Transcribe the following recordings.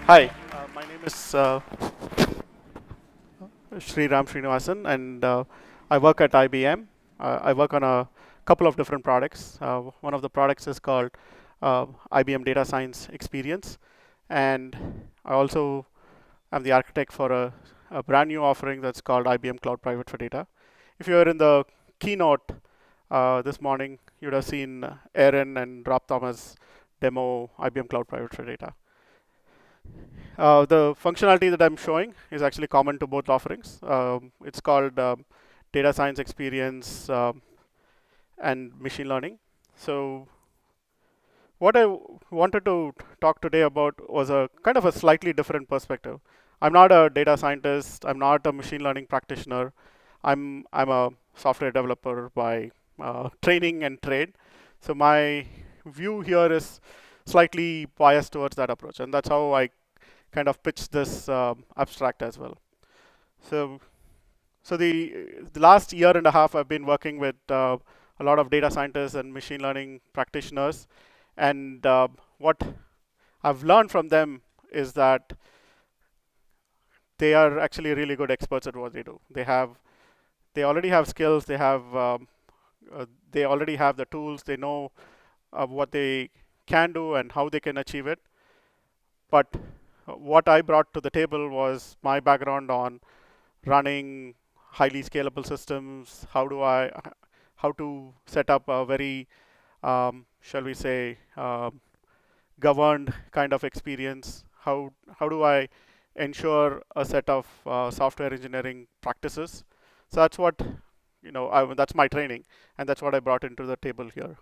Hi, my name is Sriram Srinivasan, and I work at IBM. I work on a couple of different products. One of the products is called IBM Data Science Experience, and I also am the architect for a brand new offering that's called IBM Cloud Private for Data. If you were in the keynote this morning, you would have seen Aaron and Rob Thomas demo IBM Cloud Private for Data. The functionality that I'm showing is actually common to both offerings. It's called data science experience and machine learning. So what I wanted to talk today about was a kind of a slightly different perspective. I'm not a data scientist. I'm not a machine learning practitioner. I'm a software developer by training and trade. So my view here is slightly biased towards that approach, and that's how I kind of pitch this abstract as well. So, so the last year and a half, I've been working with a lot of data scientists and machine learning practitioners, and what I've learned from them is that they are actually really good experts at what they do. They already have skills. They already have the tools. They know what they can do and how they can achieve it. But what I brought to the table was my background on running highly scalable systems. How to set up a very, shall we say, governed kind of experience? How do I ensure a set of software engineering practices? So that's what that's my training, and that's what I brought into the table here.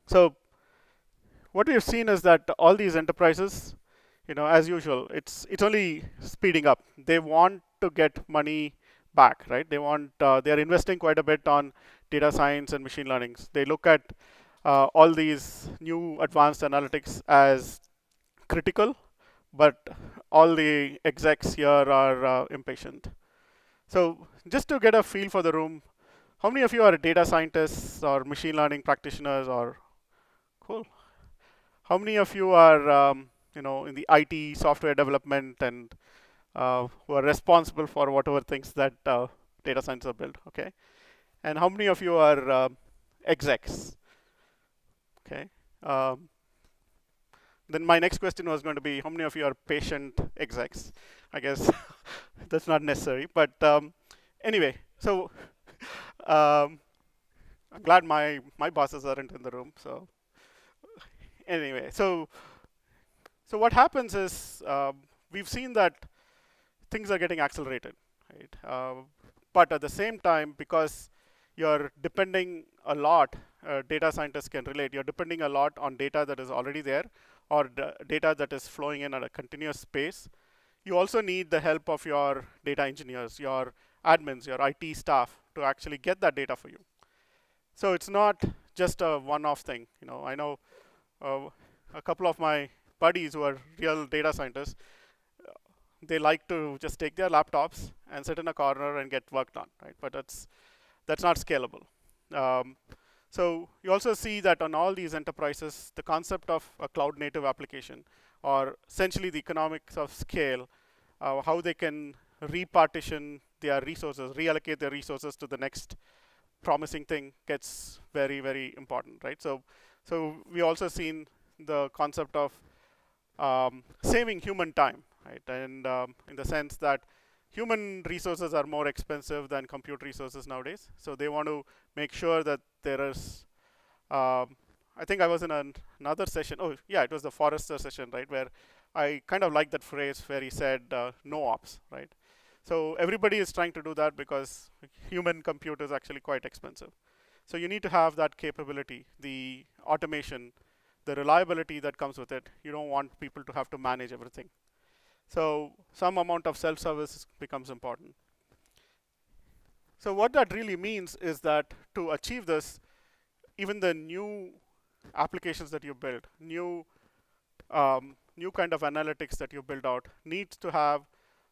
So what we have seen is that all these enterprises, as usual, it's only speeding up. They want to get money back, right? They are investing quite a bit on data science and machine learning. They look at all these new advanced analytics as critical, but all the execs here are impatient. So just to get a feel for the room, how many of you are data scientists or machine learning practitioners or cool? How many of you are in the IT software development and who are responsible for whatever things that data science are built? Okay, and how many of you are execs? Okay. Then my next question was going to be, how many of you are patient execs? I guess that's not necessary, but anyway. So I'm glad my bosses aren't in the room. So anyway, so what happens is we've seen that things are getting accelerated, right? But at the same time, because you're depending a lot, data scientists can relate, you're depending a lot on data that is already there or data that is flowing in at a continuous pace. You also need the help of your data engineers, your admins, your IT staff to actually get that data for you. So it's not just a one-off thing. I know a couple of my buddies who are real data scientists, they like to just take their laptops and sit in a corner and get work done, right? But that's not scalable. So you also see that on all these enterprises, the concept of a cloud native application, or essentially the economics of scale, how they can repartition their resources, reallocate their resources to the next promising thing, gets very, very important, right? So we also seen the concept of saving human time, right? And in the sense that human resources are more expensive than compute resources nowadays. So they want to make sure that there is, I think I was in another session. Oh, yeah, it was the Forrester session, right? Where I kind of like that phrase where he said no ops, right? So everybody is trying to do that because human compute is actually quite expensive. So you need to have that capability, the automation, the reliability that comes with it. You don't want people to have to manage everything. So some amount of self-service becomes important. So what that really means is that to achieve this, even the new applications that you build, new kind of analytics that you build out, needs to have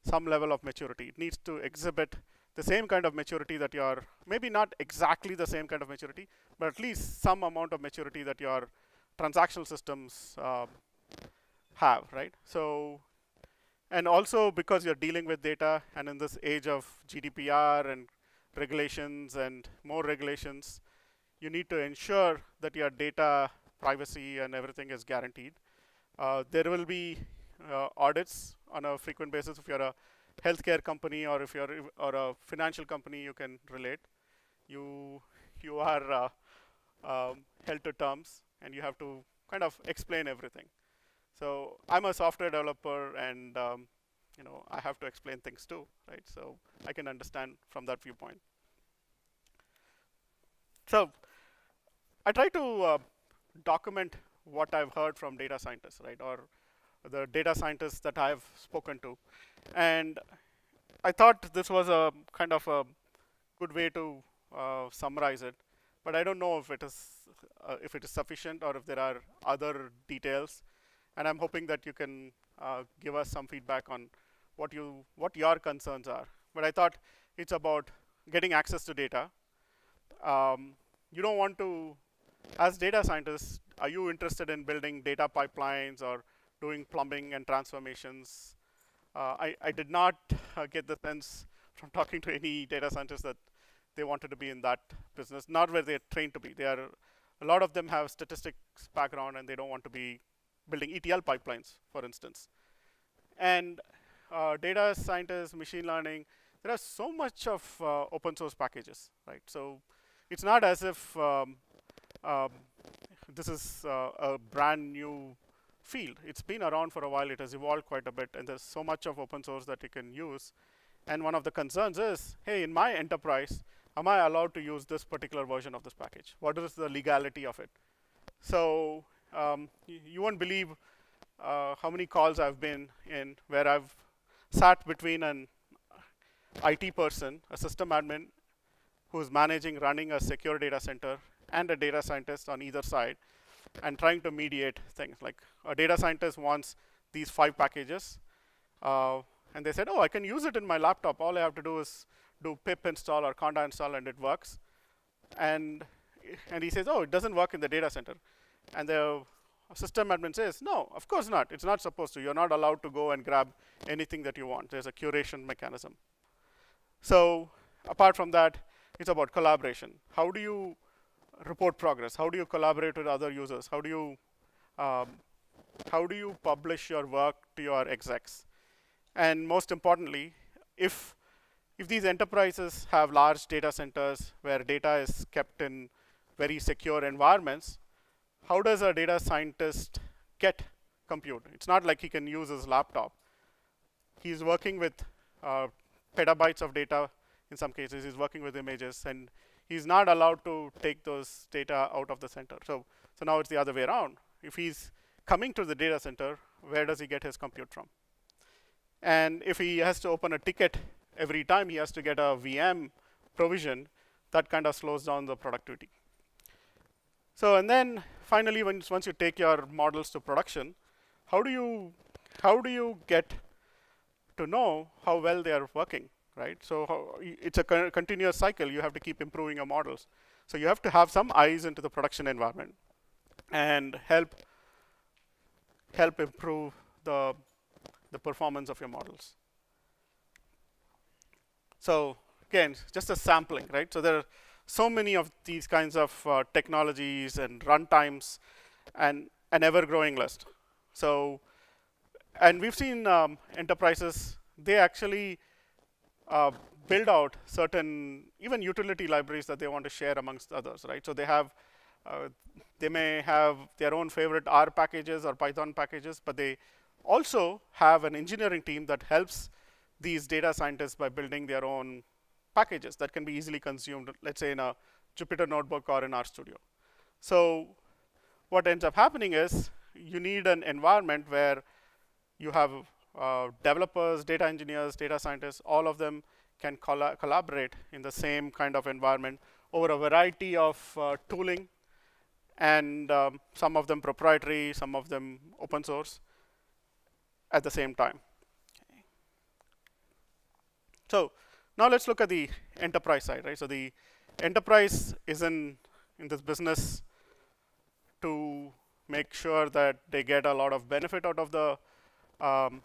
some level of maturity. It needs to exhibit the same kind of maturity that your, maybe not exactly the same kind of maturity, but at least some amount of maturity that your transactional systems have, right? So, and also because you're dealing with data, and in this age of GDPR and regulations and more regulations, you need to ensure that your data privacy and everything is guaranteed. There will be audits on a frequent basis. If you're a healthcare company or if you're or a financial company, you can relate. You are held to terms, and you have to kind of explain everything. So I'm a software developer, and I have to explain things too, right? So I can understand from that viewpoint. So I try to document what I've heard from data scientists, right, or the data scientists that I've spoken to, and I thought this was a kind of a good way to summarize it, but I don't know if it is sufficient or if there are other details, and I'm hoping that you can give us some feedback on what your concerns are. But I thought it's about getting access to data. You don't want to, as data scientists, are you interested in building data pipelines or doing plumbing and transformations? I did not get the sense from talking to any data scientists that they wanted to be in that business, not where they're trained to be. A lot of them have statistics background, and they don't want to be building ETL pipelines, for instance. And data scientists, machine learning, there are so much of open source packages, right? So it's not as if this is a brand new field. It's been around for a while. It has evolved quite a bit, and there's so much of open source that you can use. And one of the concerns is, hey, in my enterprise, am I allowed to use this particular version of this package? What is the legality of it? So you won't believe how many calls I've been in where I've sat between an IT person, a system admin, who's running a secure data center, and a data scientist on either side, and trying to mediate things. Like a data scientist wants these 5 packages, and they said, oh, I can use it in my laptop. All I have to do is do pip install or conda install, and it works. And he says, oh, it doesn't work in the data center. And the system admin says, no, of course not. It's not supposed to. You're not allowed to go and grab anything that you want. There's a curation mechanism. So apart from that, it's about collaboration. How do you report progress? How do you collaborate with other users? How do you publish your work to your execs? And most importantly, if these enterprises have large data centers where data is kept in very secure environments, how does a data scientist get compute? It's not like he can use his laptop. He's working with petabytes of data. In some cases, he's working with images, and he's not allowed to take those data out of the center. So now it's the other way around. If he's coming to the data center, where does he get his compute from? And if he has to open a ticket every time he has to get a VM provision, that kind of slows down the productivity. So, and then finally, once you take your models to production, how do you get to know how well they are working, right? So it's a continuous cycle. You have to keep improving your models. So you have to have some eyes into the production environment and help improve the performance of your models. So again, just a sampling, right? So there are so many of these kinds of technologies and runtimes, and an ever-growing list. So, and we've seen enterprises, they actually build out certain even utility libraries that they want to share amongst others, right? So they may have their own favorite R packages or Python packages, but they also have an engineering team that helps these data scientists by building their own packages that can be easily consumed, let's say in a Jupyter notebook or in RStudio. So what ends up happening is you need an environment where you have developers, data engineers, data scientists, all of them can collaborate in the same kind of environment over a variety of tooling, and some of them proprietary, some of them open source at the same time. Okay. So now let's look at the enterprise side, right? So the enterprise is in this business to make sure that they get a lot of benefit um,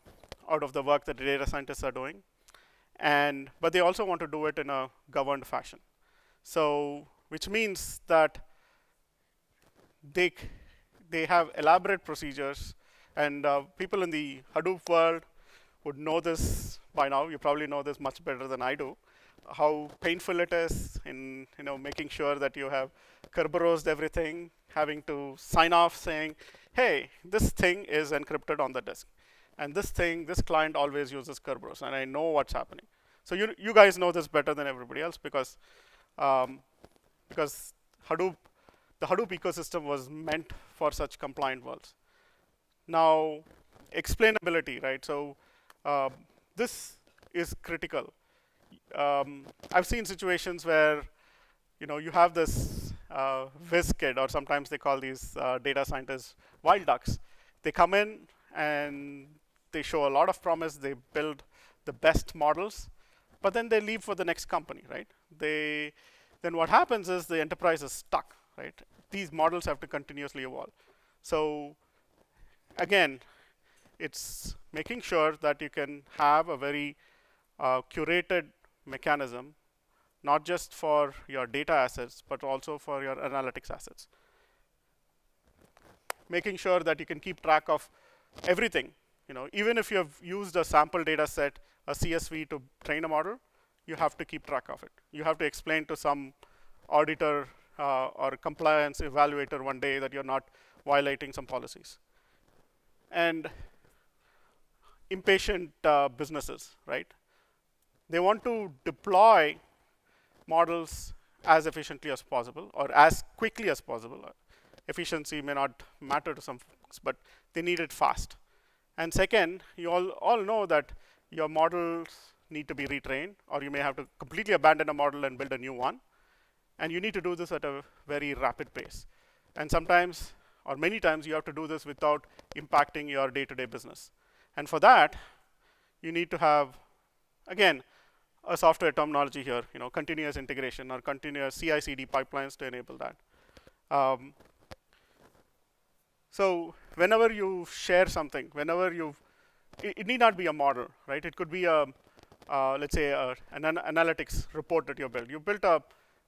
out of the work that the data scientists are doing, but they also want to do it in a governed fashion. So, which means that they they have elaborate procedures, and people in the Hadoop world would know this by now. You probably know this much better than I do. How painful it is in making sure that you have Kerberosed everything, having to sign off saying, hey, this thing is encrypted on the disk, and this client always uses Kerberos, and I know what's happening. So you guys know this better than everybody else because Hadoop, the Hadoop ecosystem was meant for such compliant worlds. Now, explainability, right? So this is critical. I've seen situations where you have this whiz kid, or sometimes they call these data scientists wild ducks. They come in and they show a lot of promise. They build the best models, but then they leave for the next company, right? Then what happens is the enterprise is stuck, right? These models have to continuously evolve. So again, it's making sure that you can have a very curated mechanism, not just for your data assets, but also for your analytics assets. Making sure that you can keep track of everything. Even if you have used a sample data set, a CSV to train a model, you have to keep track of it. You have to explain to some auditor or compliance evaluator one day that you're not violating some policies. And impatient businesses, right? They want to deploy models as efficiently as possible or as quickly as possible. Efficiency may not matter to some folks, but they need it fast. And second, you all know that your models need to be retrained, or you may have to completely abandon a model and build a new one. And you need to do this at a very rapid pace. And sometimes, or many times, you have to do this without impacting your day-to-day business. And for that, you need to have, again, a software terminology here, continuous integration or continuous CI/CD pipelines to enable that. So whenever you share something, it need not be a model, right? It could be let's say an analytics report that you built. You built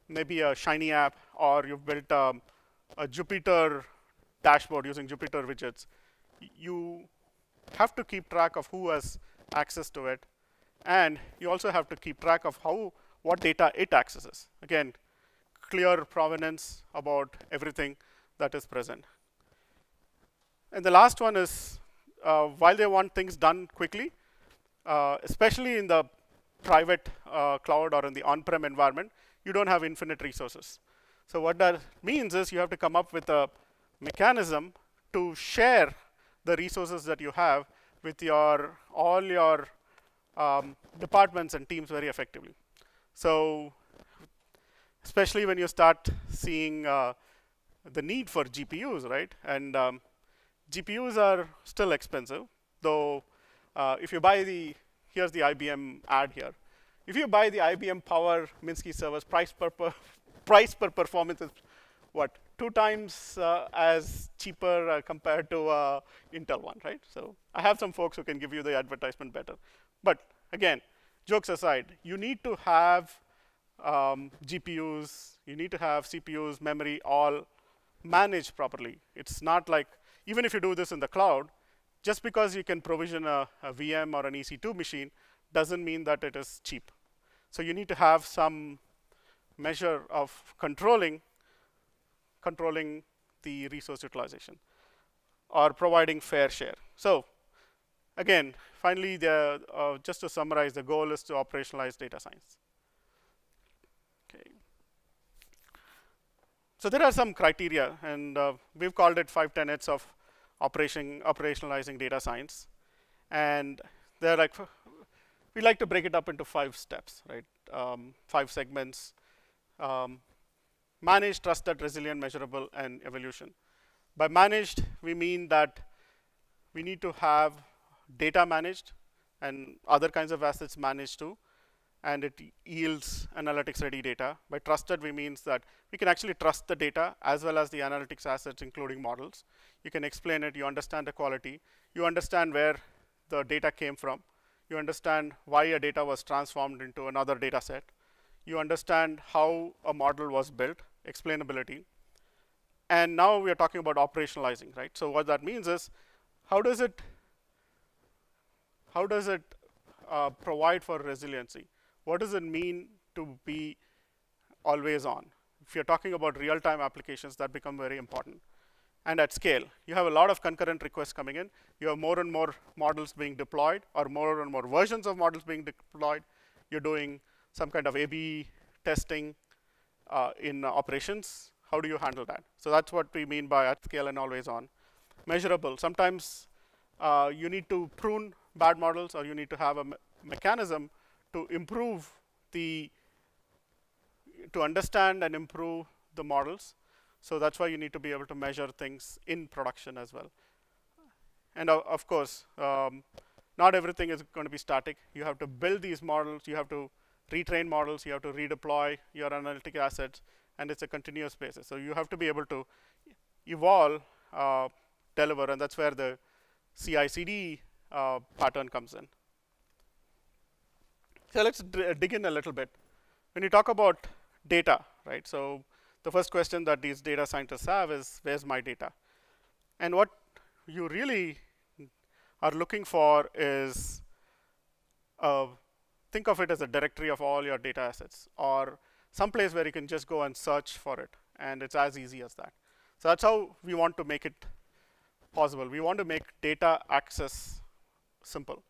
maybe a Shiny app, or you've built a Jupyter dashboard using Jupyter widgets. You have to keep track of who has access to it, and you also have to keep track of what data it accesses. Again, clear provenance about everything that is present. And the last one is, while they want things done quickly, especially in the private cloud or in the on-prem environment, you don't have infinite resources. So what that means is you have to come up with a mechanism to share the resources that you have with all your departments and teams very effectively. So especially when you start seeing the need for GPUs, right? And GPUs are still expensive, though if you buy here's the IBM ad here. If you buy the IBM Power Minsky servers, price per performance is what? 2 times as cheaper compared to Intel one, right? So I have some folks who can give you the advertisement better. But again, jokes aside, you need to have GPUs, you need to have CPUs, memory, all managed properly. It's not like, even if you do this in the cloud, just because you can provision a VM or an EC2 machine doesn't mean that it is cheap. So you need to have some measure of controlling the resource utilization or providing fair share. So again, finally, just to summarize, the goal is to operationalize data science. Okay. So there are some criteria, and we've called it 5 tenets of operationalizing data science. And they're like, we like to break it up into 5 steps, right? 5 segments. Managed, trusted, resilient, measurable, and evolution. By managed, we mean that we need to have data managed and other kinds of assets managed too. and it yields analytics ready data. By trusted, we means that we can actually trust the data as well as the analytics assets, including models. You can explain it, you understand the quality, you understand where the data came from, you understand why a data was transformed into another data set, you understand how a model was built, explainability. And now we are talking about operationalizing, right? So what that means is, how does it provide for resiliency? What does it mean to be always on? If you're talking about real-time applications, that become very important. And at scale, you have a lot of concurrent requests coming in. You have more and more models being deployed, or more and more versions of models being deployed. You're doing some kind of A/B testing in operations. How do you handle that? So that's what we mean by at scale and always on. Measurable. Sometimes you need to prune bad models, or you need to have a mechanism to improve to understand and improve the models. So that's why you need to be able to measure things in production as well. And of course, not everything is going to be static. You have to build these models, you have to retrain models, you have to redeploy your analytic assets, and it's a continuous basis. So you have to be able to evolve, deliver, and that's where the CI/CD pattern comes in. So let's dig in a little bit. When you talk about data, right? So the first question that these data scientists have is, where's my data? And what you really are looking for is, think of it as a directory of all your data assets, or some place where you can just go and search for it, and it's as easy as that. So that's how we want to make it possible. We want to make data access simple.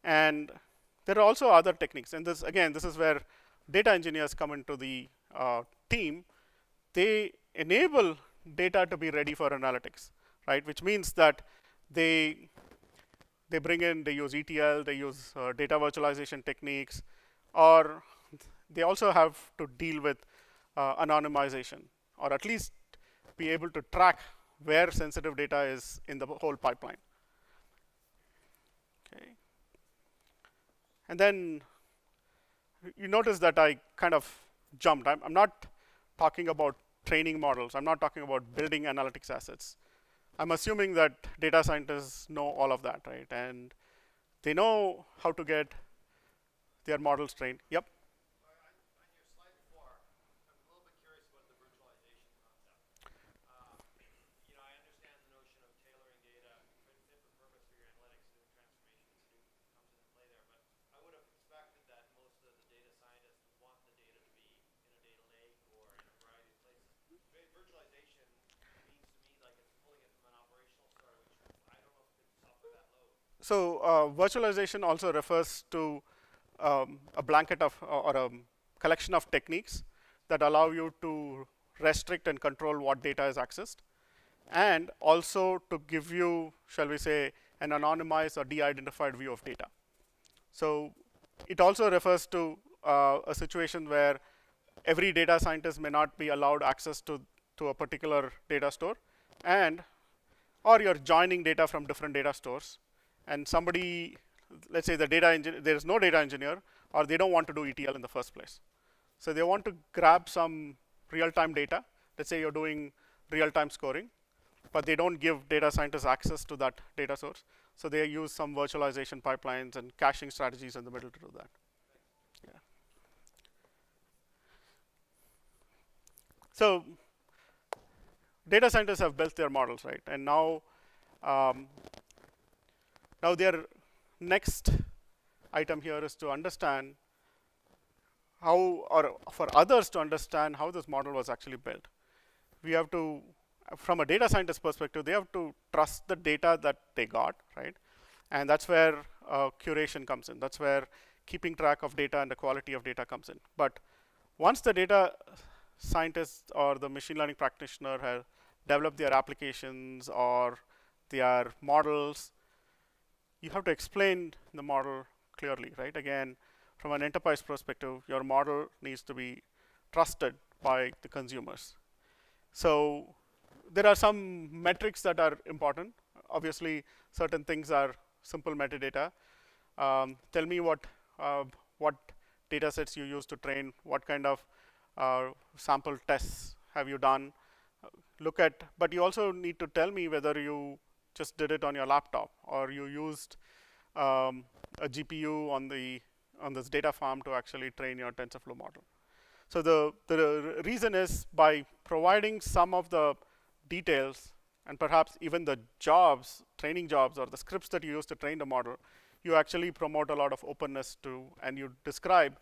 And there are also other techniques, and this is where data engineers come into the team. They enable data to be ready for analytics, right? Which means that they use ETL, they use data virtualization techniques, or they also have to deal with anonymization, or at least be able to track where sensitive data is in the whole pipeline. Okay. And then you notice that I kind of jumped. I'm not talking about training models. I'm not talking about building analytics assets. I'm assuming that data scientists know all of that, right? And they know how to get their models trained. Yep. On your slide before, I'm a little bit curious about the virtualization concept. I understand the notion of tailoring data fit for purpose for your analytics and transformations comes into play there, but I would have expected that most of the data scientists would want the data to be in a data lake or in a variety of places. Virtualization means to me like it's pulling it from an operational store, which I don't know if it could suffer that load. So virtualization also refers to a blanket of or a collection of techniques that allow you to restrict and control what data is accessed, and also to give you, shall we say, an anonymized or de-identified view of data. So it also refers to a situation where every data scientist may not be allowed access to a particular data store, or you're joining data from different data stores, and somebody, let's say there's no data engineer, or they don't want to do ETL in the first place. So they want to grab some real-time data. Let's say you're doing real-time scoring, but they don't give data scientists access to that data source. So they use some virtualization pipelines and caching strategies in the middle to do that. Yeah. So data scientists have built their models, right? And now their next item here is to understand how, or for others to understand how this model was actually built. We have to, from a data scientist perspective, they have to trust the data that they got, right? And that's where curation comes in. That's where keeping track of data and the quality of data comes in. But once the data scientist or the machine learning practitioner have developed their applications or their models, you have to explain the model clearly, right? Again, from an enterprise perspective, your model needs to be trusted by the consumers. So there are some metrics that are important. Obviously, certain things are simple metadata. Tell me what data sets you use to train, what kind of sample tests have you done. Look at, but you also need to tell me whether you just did it on your laptop or you used a GPU on this data farm to actually train your TensorFlow model. So the reason is by providing some of the details and perhaps even the jobs, training jobs or the scripts that you use to train the model, you actually promote a lot of openness to, and you describe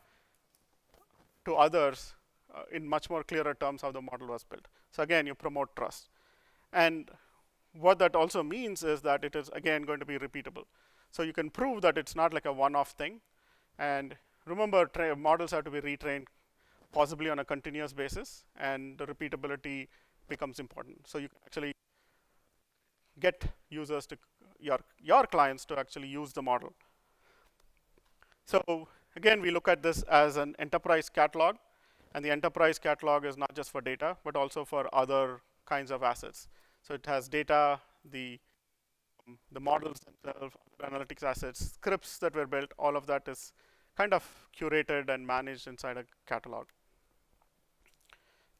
to others in much more clearer terms how the model was built. So again, you promote trust. And what that also means is that it is again going to be repeatable. So you can prove that it's not like a one-off thing. And remember, models have to be retrained possibly on a continuous basis, and the repeatability becomes important. So you can actually get users to your clients to actually use the model. So again, we look at this as an enterprise catalog, and the enterprise catalog is not just for data, but also for other kinds of assets. So it has data, the models themselves, analytics assets, scripts that were built, all of that is kind of curated and managed inside a catalog.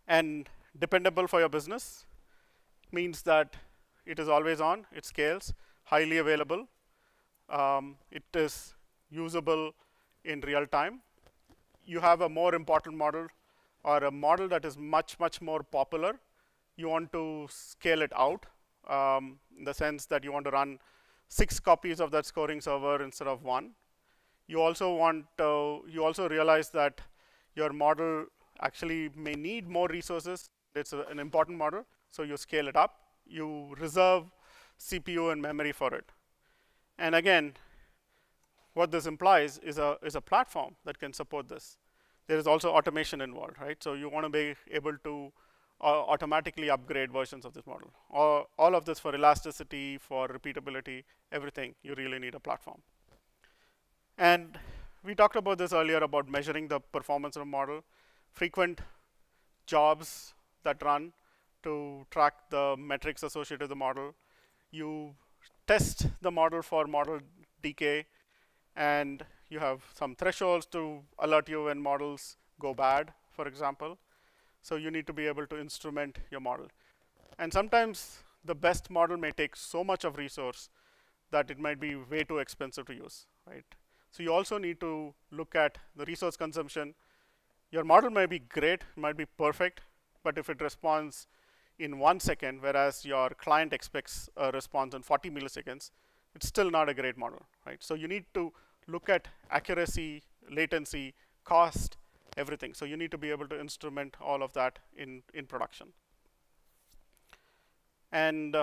And dependable for your business means that it is always on, it scales, highly available, it is usable in real time. You have a more important model or a model that is much, much more popular. You want to scale it out in the sense that you want to run 6 copies of that scoring server instead of 1. You also want you also realize that your model actually may need more resources. It's an important model, so you scale it up. You reserve CPU and memory for it. And again, what this implies is a platform that can support this. There is also automation involved, right? So you want to be able to automatically upgrade versions of this model. All of this for elasticity, for repeatability, everything, you really need a platform. And we talked about this earlier about measuring the performance of a model. Frequent jobs that run to track the metrics associated with the model. You test the model for model decay, and you have some thresholds to alert you when models go bad, for example. So you need to be able to instrument your model. And sometimes the best model may take so much of resource that it might be way too expensive to use, right? So you also need to look at the resource consumption. Your model might be great, might be perfect, but if it responds in 1 second, whereas your client expects a response in 40 milliseconds, it's still not a great model, right? So you need to look at accuracy, latency, cost, everything. So you need to be able to instrument all of that in production. And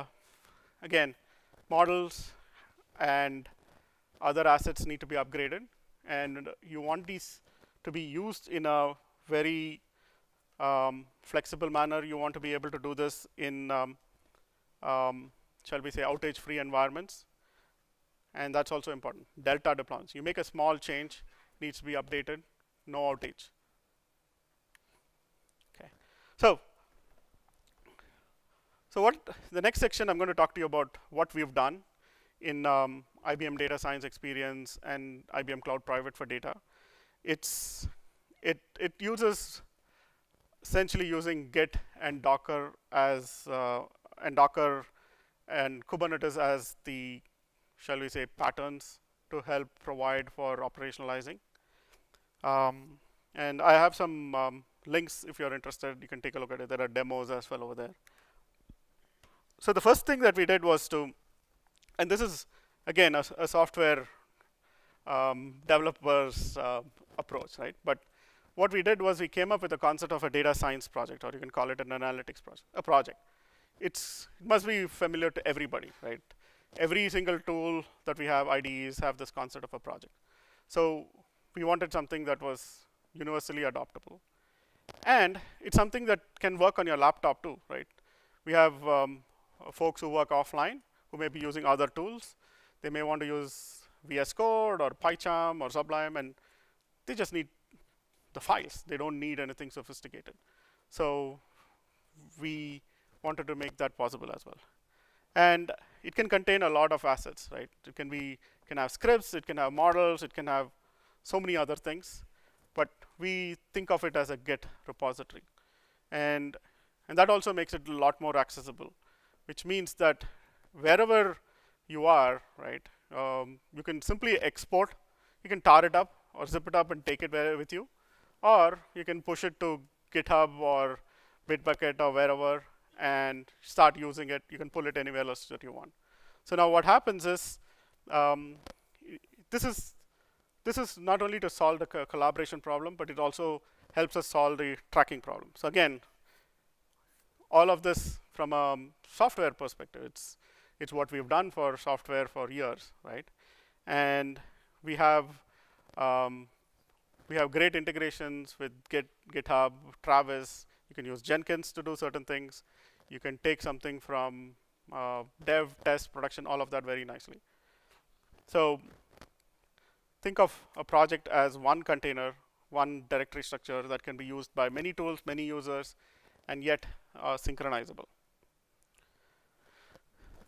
again, models and other assets need to be upgraded, and you want these to be used in a very flexible manner. You want to be able to do this in, shall we say, outage-free environments, and that's also important. Delta deployments. You make a small change, needs to be updated, no outage. Okay, so what the next section I'm going to talk to you about what we've done in IBM Data Science Experience and IBM Cloud Private for Data. It uses essentially using Git and Docker as and Kubernetes as the, shall we say, patterns to help provide for operationalizing. And I have some links if you're interested. You can take a look at it. There are demos as well over there. So the first thing that we did was to, and this is again a software developer's approach, right? But what we did was we came up with the concept of a data science project, or you can call it an analytics project. It must be familiar to everybody, right? Every single tool that we have, IDEs, have this concept of a project. So we wanted something that was universally adoptable. And it's something that can work on your laptop too, right? We have folks who work offline who may be using other tools. They may want to use VS Code or PyCharm or Sublime, and they just need the files. They don't need anything sophisticated. So we wanted to make that possible as well. And it can contain a lot of assets, right? It can have scripts, it can have models, it can have so many other things. but we think of it as a Git repository. And that also makes it a lot more accessible, which means that wherever you are, right, you can simply export, you can tar it up or zip it up and take it with you, or you can push it to GitHub or Bitbucket or wherever and start using it. You can pull it anywhere else that you want. So now what happens is, um, this is not only to solve the collaboration problem, but it also helps us solve the tracking problem. So again, all of this from a software perspective, it's what we've done for software for years, right? And we have great integrations with GitHub, Travis. You can use Jenkins to do certain things. You can take something from dev, test, production, all of that very nicely. So think of a project as one container, one directory structure that can be used by many tools, many users, and yet synchronizable.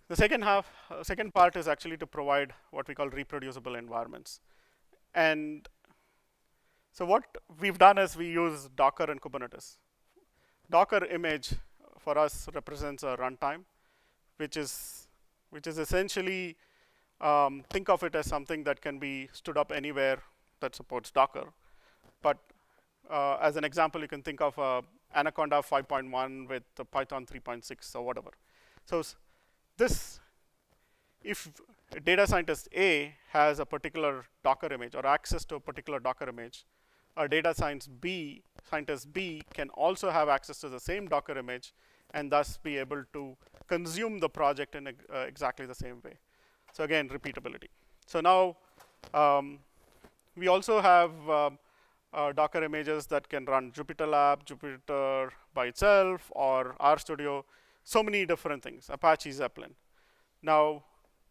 The second part is actually to provide what we call reproducible environments. And so what we've done is we use Docker and Kubernetes. Docker image for us represents a runtime, which is essentially, think of it as something that can be stood up anywhere that supports Docker. But as an example, you can think of Anaconda 5.1 with the Python 3.6 or whatever. So this, if data scientist A has a particular Docker image or access to a particular Docker image, a data scientist B can also have access to the same Docker image and thus be able to consume the project in exactly the same way. So again, repeatability. So now we also have Docker images that can run JupyterLab, Jupyter by itself, or RStudio, so many different things, Apache Zeppelin. Now,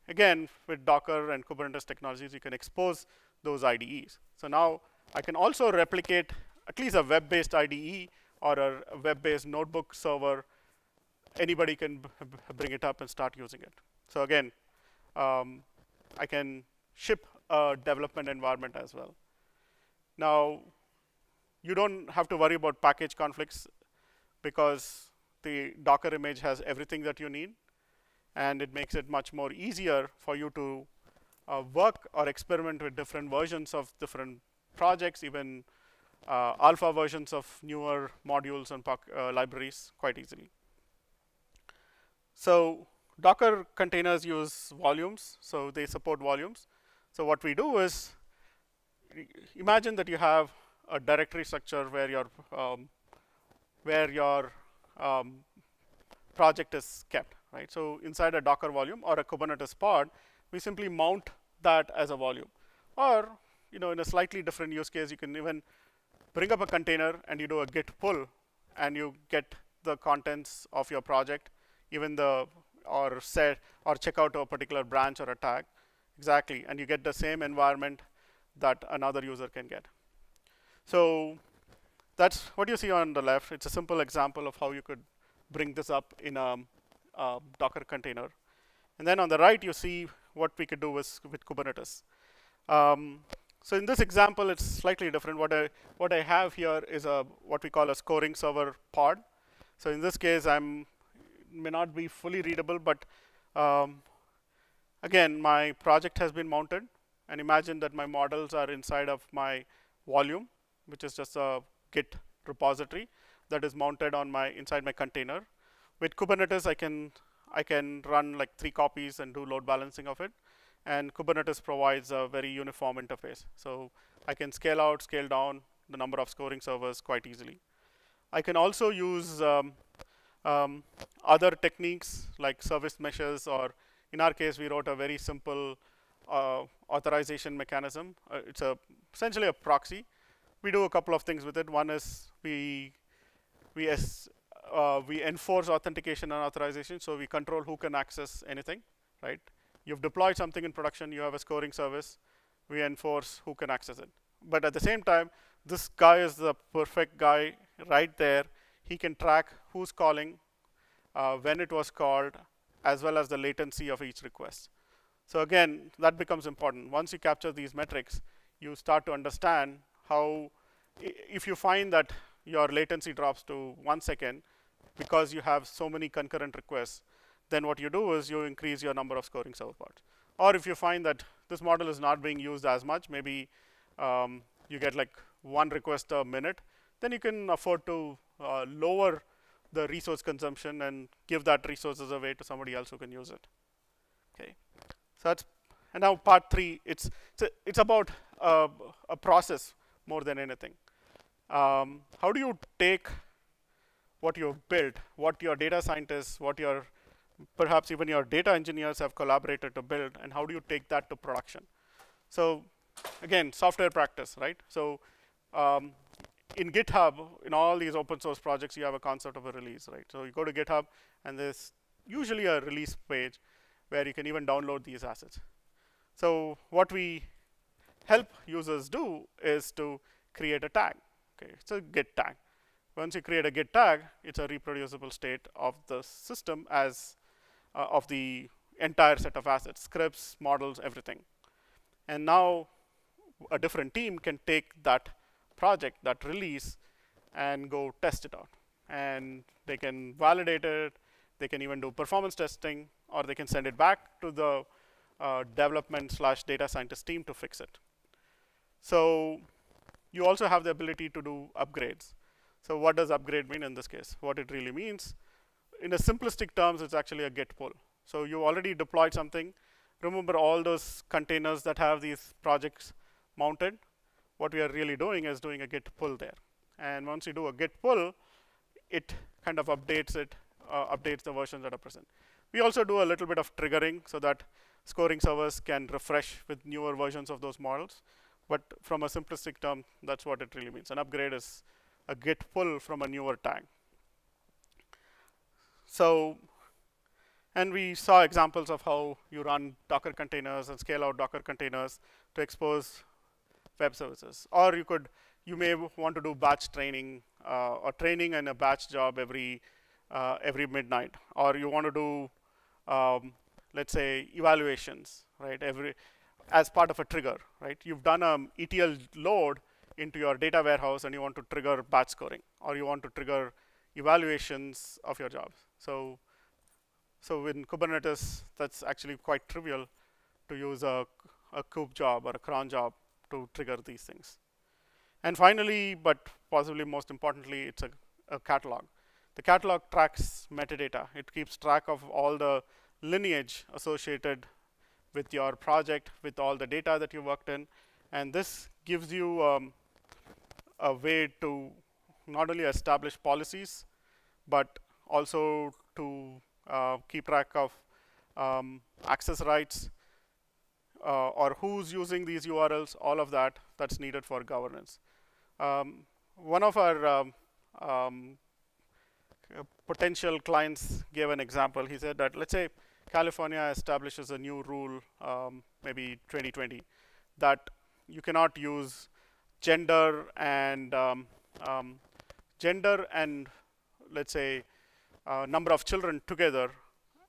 again, with Docker and Kubernetes technologies, you can expose those IDEs. So now I can also replicate at least a web-based IDE or a web-based notebook server. Anybody can bring it up and start using it. So again, I can ship a development environment as well. Now, you don't have to worry about package conflicts because the Docker image has everything that you need, and it makes it much more easier for you to work or experiment with different versions of different projects, even alpha versions of newer modules and libraries quite easily. So Docker containers use volumes, so they support volumes. So what we do is, imagine that you have a directory structure where your project is kept, right? So inside a Docker volume or a Kubernetes pod, we simply mount that as a volume. Or, in a slightly different use case, you can even bring up a container and you do a git pull, and you get the contents of your project, even or check out a particular branch or a tag, exactly, and you get the same environment that another user can get. So that's what you see on the left. It's a simple example of how you could bring this up in a Docker container. And then on the right, you see what we could do with Kubernetes. So in this example, it's slightly different. What I have here is what we call a scoring server pod. So in this case, may not be fully readable, but again, my project has been mounted. And imagine that my models are inside of my volume, which is just a Git repository that is mounted on inside my container. With Kubernetes, I can run like 3 copies and do load balancing of it. And Kubernetes provides a very uniform interface. So I can scale out, scale down the number of scoring servers quite easily. I can also use other techniques like service meshes, or in our case, we wrote a very simple authorization mechanism. It's essentially a proxy. We do a couple of things with it. One is we enforce authentication and authorization, so we control who can access anything, right? You've deployed something in production, you have a scoring service, we enforce who can access it. But at the same time, this guy is the perfect guy right there. He can track who's calling, when it was called, as well as the latency of each request. So again, that becomes important. Once you capture these metrics, you start to understand how if you find that your latency drops to 1 second because you have so many concurrent requests, then what you do is you increase your number of scoring server pods. Or if you find that this model is not being used as much, maybe you get like 1 request a minute, then you can afford to lower the resource consumption and give that resources away to somebody else who can use it. Okay, so that's, and now part 3. It's about a process more than anything. How do you take what you've built, what your data scientists, what your perhaps even your data engineers have collaborated to build, and how do you take that to production? So again, software practice, right? So in GitHub, in all these open source projects, you have a concept of a release, right? So you go to GitHub, and there's usually a release page where you can even download these assets. So what we help users do is to create a tag. Okay, it's a git tag. Once you create a git tag, it's a reproducible state of the system as of the entire set of assets, scripts, models, everything. And now a different team can take that project, that release, and go test it out. And they can validate it, they can even do performance testing, or they can send it back to the development/data scientist team to fix it. So you also have the ability to do upgrades. So what does upgrade mean in this case? What it really means, in a simplistic terms, it's actually a git pull. So you already deployed something. Remember all those containers that have these projects mounted? What we are really doing is doing a git pull there. And once you do a git pull, it kind of updates it, updates the versions that are present. We also do a little bit of triggering so that scoring servers can refresh with newer versions of those models. But from a simplistic term, that's what it really means. An upgrade is a git pull from a newer tag. So, and we saw examples of how you run Docker containers and scale out Docker containers to expose web services. Or you may want to do batch training or training in a batch job every midnight. Or you want to do, let's say, evaluations, right? As part of a trigger, right? You've done an ETL load into your data warehouse and you want to trigger batch scoring, or you want to trigger evaluations of your jobs. So in Kubernetes, that's actually quite trivial to use a kube job or a cron job to trigger these things. And finally, but possibly most importantly, it's a catalog. The catalog tracks metadata. It keeps track of all the lineage associated with your project, with all the data that you worked in. And this gives you a way to not only establish policies, but also to keep track of access rights or who's using these URLs, all of that's needed for governance. One of our potential clients gave an example. He said that, let's say California establishes a new rule, maybe 2020, that you cannot use gender and let's say number of children together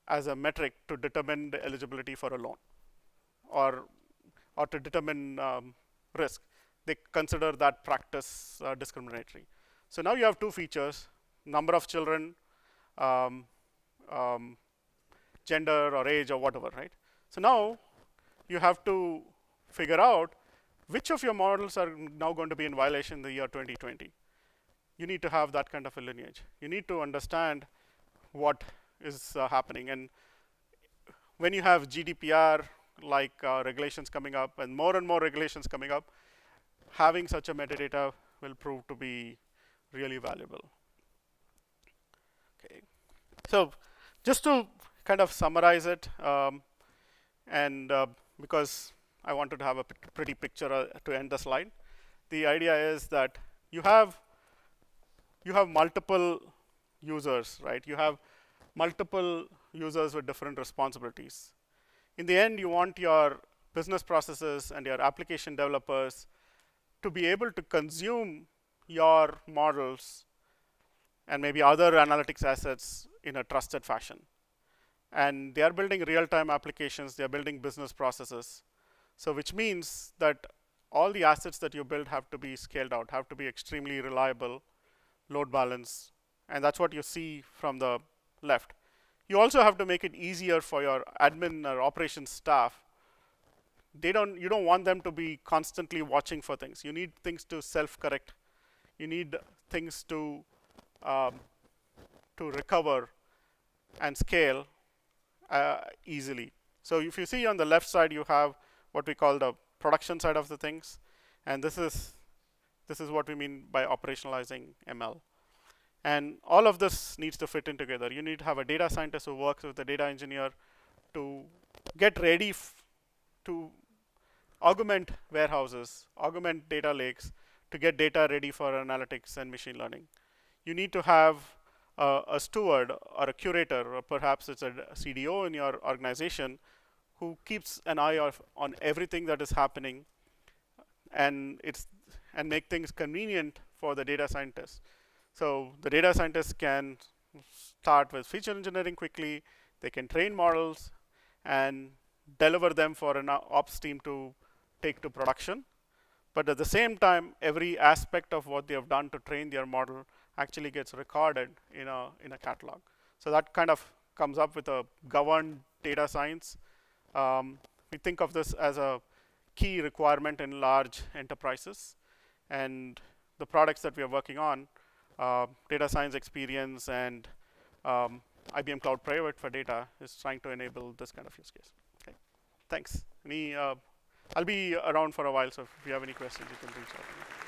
as a metric to determine the eligibility for a loan or to determine risk. They consider that practice discriminatory. So now you have two features: number of children, gender or age or whatever, right? So now you have to figure out which of your models are now going to be in violation in the year 2020. You need to have that kind of a lineage. You need to understand what is happening. And when you have GDPR like regulations coming up and more regulations coming up, having such a metadata will prove to be really valuable. Okay, so just to kind of summarize it, and because I wanted to have a pretty picture to end the slide, the idea is that you have multiple users, right? You have multiple users with different responsibilities. In the end, you want your business processes and your application developers to be able to consume your models and maybe other analytics assets in a trusted fashion. And they are building real-time applications, they are building business processes. So which means that all the assets that you build have to be scaled out, have to be extremely reliable, load balance, and that's what you see from the left. You also have to make it easier for your admin or operations staff. You don't want them to be constantly watching for things. You need things to self-correct. You need things um, to recover and scale easily. So if you see on the left side, you have what we call the production side of the things, and this is what we mean by operationalizing ML. And all of this needs to fit in together. You need to have a data scientist who works with the data engineer to get ready to augment warehouses, augment data lakes, to get data ready for analytics and machine learning. You need to have a steward or a curator, or perhaps it's a CDO in your organization, who keeps an eye on everything that is happening and make things convenient for the data scientists. So the data scientists can start with feature engineering quickly. They can train models and deliver them for an ops team to take to production. But at the same time, every aspect of what they have done to train their model actually gets recorded in a catalog. So that kind of comes up with a governed data science. We think of this as a key requirement in large enterprises. And the products that we are working on, data science experience and IBM Cloud Private for Data, is trying to enable this kind of use case. Okay, thanks. I'll be around for a while, so if you have any questions, you can reach out to me.